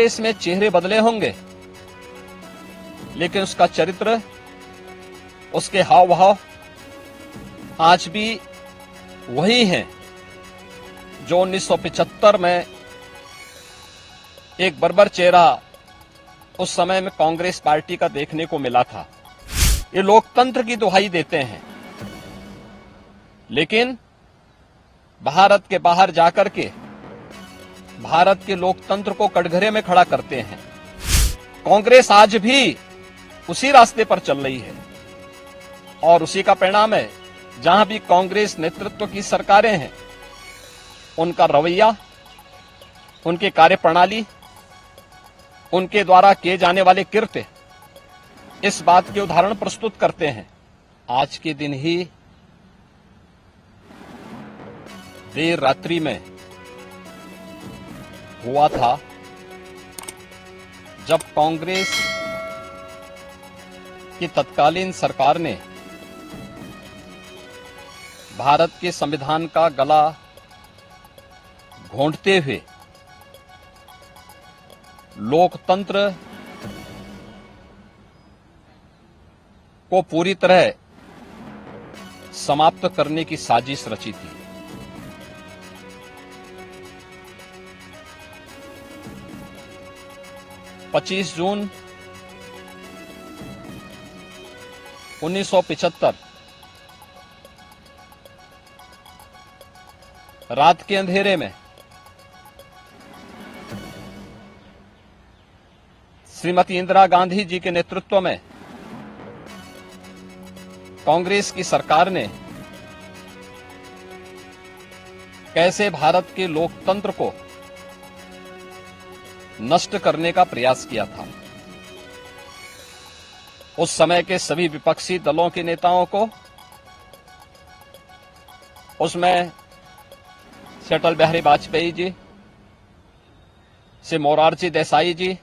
कांग्रेस में चेहरे बदले होंगे, लेकिन उसका चरित्र, उसके हाव भाव आज भी वही हैं जो 1975 में एक बर्बर चेहरा उस समय में कांग्रेस पार्टी का देखने को मिला था। ये लोकतंत्र की दुहाई देते हैं, लेकिन भारत के बाहर जाकर के भारत के लोकतंत्र को कटघरे में खड़ा करते हैं। कांग्रेस आज भी उसी रास्ते पर चल रही है और उसी का परिणाम है। जहां भी कांग्रेस नेतृत्व की सरकारें हैं, उनका रवैया, उनकी कार्यप्रणाली, उनके द्वारा किए जाने वाले कृत्य इस बात के उदाहरण प्रस्तुत करते हैं। आज के दिन ही देर रात्रि में हुआ था जब कांग्रेस की तत्कालीन सरकार ने भारत के संविधान का गला घोंटते हुए लोकतंत्र को पूरी तरह समाप्त करने की साजिश रची थी। पच्चीस जून 1975 रात के अंधेरे में श्रीमती इंदिरा गांधी जी के नेतृत्व में कांग्रेस की सरकार ने कैसे भारत के लोकतंत्र को नष्ट करने का प्रयास किया था। उस समय के सभी विपक्षी दलों के नेताओं को, उसमें से अटल बिहारी वाजपेयी जी, से मोरारजी देसाई जी,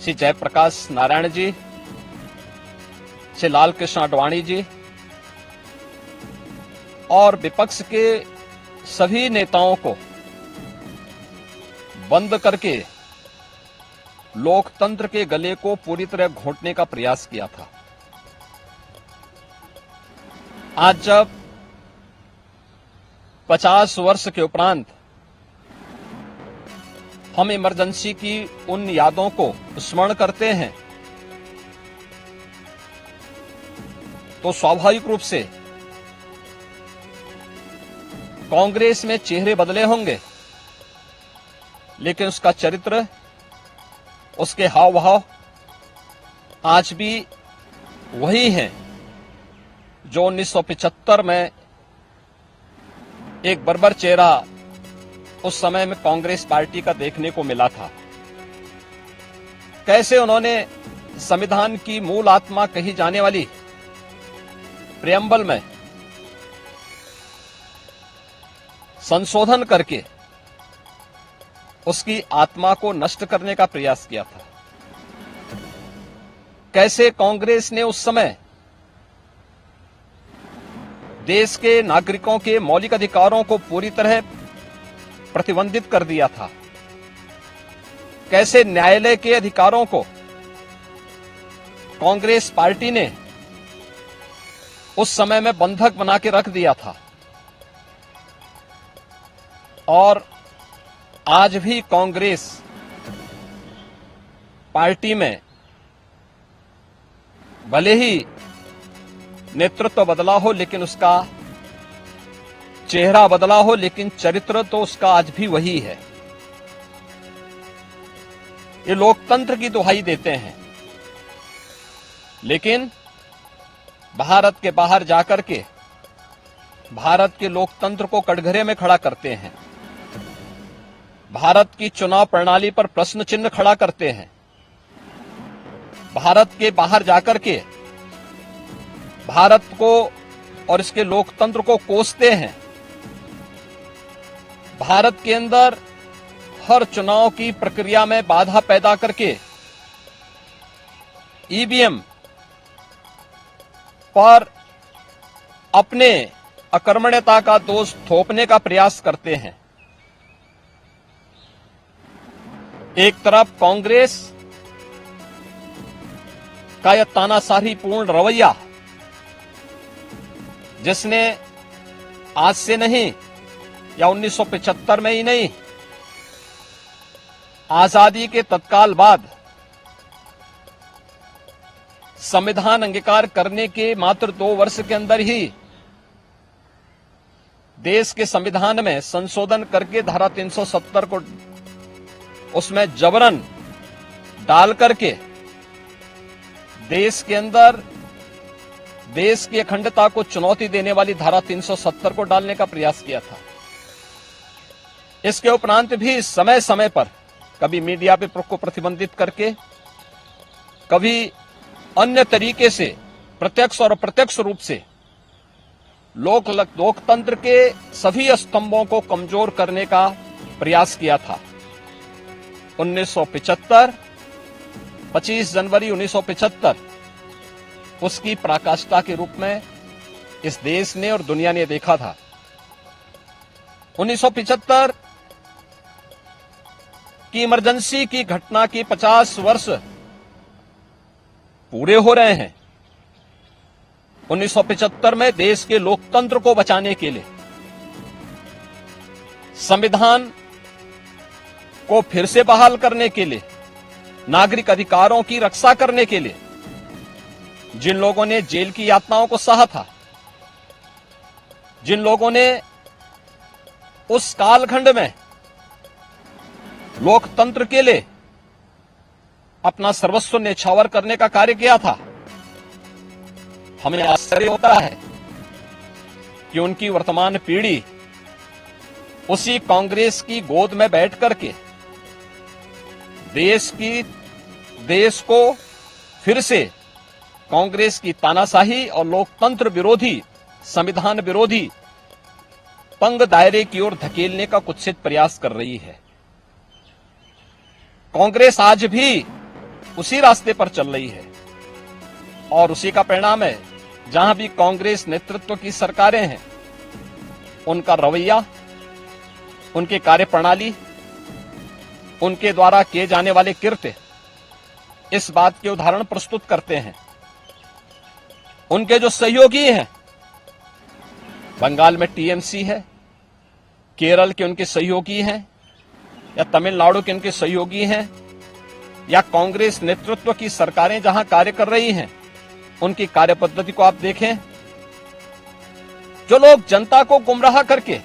श्री जयप्रकाश नारायण जी, श्री लाल कृष्ण आडवाणी जी और विपक्ष के सभी नेताओं को बंद करके लोकतंत्र के गले को पूरी तरह घोंटने का प्रयास किया था। आज जब 50 वर्ष के उपरांत हम इमरजेंसी की उन यादों को स्मरण करते हैं, तो स्वाभाविक रूप से कांग्रेस में चेहरे बदले होंगे, लेकिन उसका चरित्र, उसके हाव भाव आज भी वही हैं जो 1975 में एक बर्बर चेहरा उस समय में कांग्रेस पार्टी का देखने को मिला था। कैसे उन्होंने संविधान की मूल आत्मा कही जाने वाली प्रेम्बल में संशोधन करके उसकी आत्मा को नष्ट करने का प्रयास किया था। कैसे कांग्रेस ने उस समय देश के नागरिकों के मौलिक अधिकारों को पूरी तरह प्रतिबंधित कर दिया था। कैसे न्यायालय के अधिकारों को कांग्रेस पार्टी ने उस समय में बंधक बना के रख दिया था। और आज भी कांग्रेस पार्टी में भले ही नेतृत्व बदला हो, लेकिन उसका चेहरा बदला हो, लेकिन चरित्र तो उसका आज भी वही है। ये लोकतंत्र की दुहाई देते हैं, लेकिन भारत के बाहर जाकर के भारत के लोकतंत्र को कटघरे में खड़ा करते हैं। भारत की चुनाव प्रणाली पर प्रश्न चिन्ह खड़ा करते हैं। भारत के बाहर जाकर के भारत को और इसके लोकतंत्र को कोसते हैं। भारत के अंदर हर चुनाव की प्रक्रिया में बाधा पैदा करके ईवीएम पर अपने अकर्मण्यता का दोष थोपने का प्रयास करते हैं। एक तरफ कांग्रेस का यह तानाशाही पूर्ण रवैया, जिसने आज से नहीं या 1975 में ही नहीं, आजादी के तत्काल बाद संविधान अंगीकार करने के मात्र 2 वर्ष के अंदर ही देश के संविधान में संशोधन करके धारा 370 को उसमें जबरन डाल करके देश के अंदर देश की अखंडता को चुनौती देने वाली धारा 370 को डालने का प्रयास किया था। इसके उपरांत भी समय समय पर कभी मीडिया पे को प्रतिबंधित करके, कभी अन्य तरीके से प्रत्यक्ष और अप्रत्यक्ष रूप से लोकतंत्र के सभी स्तंभों को कमजोर करने का प्रयास किया था। 1975, 25 जनवरी 1975 उसकी पराकाष्ठा के रूप में इस देश ने और दुनिया ने देखा था। 1975 की इमरजेंसी की घटना की 50 वर्ष पूरे हो रहे हैं। 1975 में देश के लोकतंत्र को बचाने के लिए, संविधान को फिर से बहाल करने के लिए, नागरिक अधिकारों की रक्षा करने के लिए जिन लोगों ने जेल की यातनाओं को सहा था, जिन लोगों ने उस कालखंड में लोकतंत्र के लिए अपना सर्वस्व न्यौछावर करने का कार्य किया था, हमें आश्चर्य होता है कि उनकी वर्तमान पीढ़ी उसी कांग्रेस की गोद में बैठ करके देश को फिर से कांग्रेस की तानाशाही और लोकतंत्र विरोधी, संविधान विरोधी तंग दायरे की ओर धकेलने का कुत्सित प्रयास कर रही है। कांग्रेस आज भी उसी रास्ते पर चल रही है और उसी का परिणाम है। जहां भी कांग्रेस नेतृत्व की सरकारें हैं, उनका रवैया, उनकी कार्यप्रणाली, उनके द्वारा किए जाने वाले कृत्य इस बात के उदाहरण प्रस्तुत करते हैं। उनके जो सहयोगी हैं, बंगाल में टीएमसी है, केरल के उनके सहयोगी हैं, या तमिलनाडु के उनके सहयोगी हैं, या कांग्रेस नेतृत्व की सरकारें जहां कार्य कर रही हैं, उनकी कार्यपद्धति को आप देखें। जो लोग जनता को गुमराह करके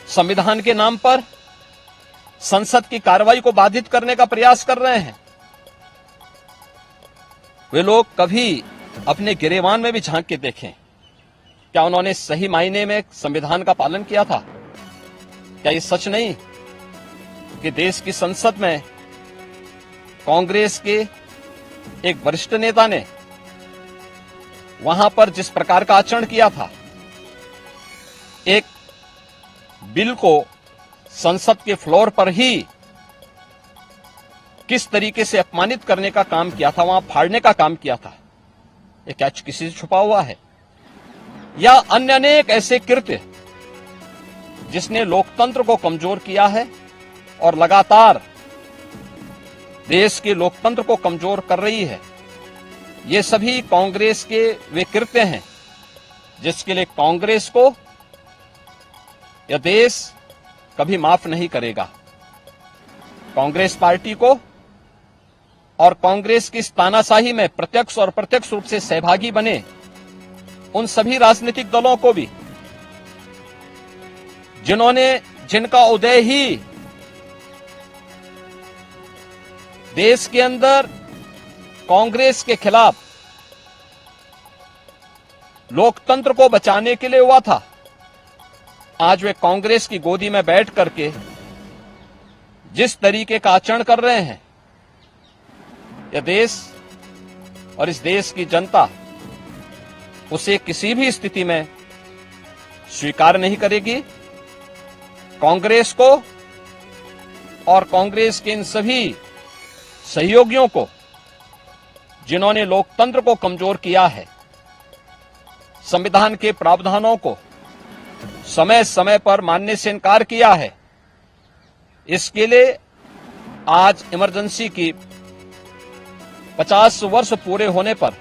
संविधान के नाम पर संसद की कार्रवाई को बाधित करने का प्रयास कर रहे हैं, वे लोग कभी अपने गिरेबान में भी झांक के देखें। क्या उन्होंने सही मायने में संविधान का पालन किया था? क्या ये सच नहीं कि देश की संसद में कांग्रेस के एक वरिष्ठ नेता ने वहां पर जिस प्रकार का आचरण किया था, एक बिल को संसद के फ्लोर पर ही किस तरीके से अपमानित करने का काम किया था, वहां फाड़ने का काम किया था, ये क्या किसी से छुपा हुआ है? या अन्य अनेक ऐसे कृत्य जिसने लोकतंत्र को कमजोर किया है और लगातार देश के लोकतंत्र को कमजोर कर रही है, ये सभी कांग्रेस के वे कृत्य हैं जिसके लिए कांग्रेस को यह देश कभी माफ नहीं करेगा। कांग्रेस पार्टी को और कांग्रेस की इस तानाशाही में प्रत्यक्ष और अप्रत्यक्ष रूप से सहभागी बने उन सभी राजनीतिक दलों को भी, जिनका उदय ही देश के अंदर कांग्रेस के खिलाफ लोकतंत्र को बचाने के लिए हुआ था, आज वे कांग्रेस की गोदी में बैठ करके जिस तरीके का आचरण कर रहे हैं, यह देश और इस देश की जनता उसे किसी भी स्थिति में स्वीकार नहीं करेगी। कांग्रेस को और कांग्रेस के इन सभी सहयोगियों को, जिन्होंने लोकतंत्र को कमजोर किया है, संविधान के प्रावधानों को समय समय पर मानने से इनकार किया है, इसके लिए आज इमरजेंसी की 50 वर्ष पूरे होने पर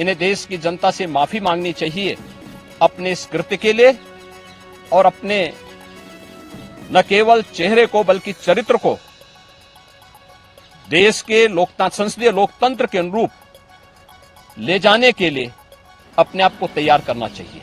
इन्हें देश की जनता से माफी मांगनी चाहिए अपने इस कृत्य के लिए और अपने न केवल चेहरे को बल्कि चरित्र को देश के संसदीय लोकतंत्र के अनुरूप ले जाने के लिए अपने आप को तैयार करना चाहिए।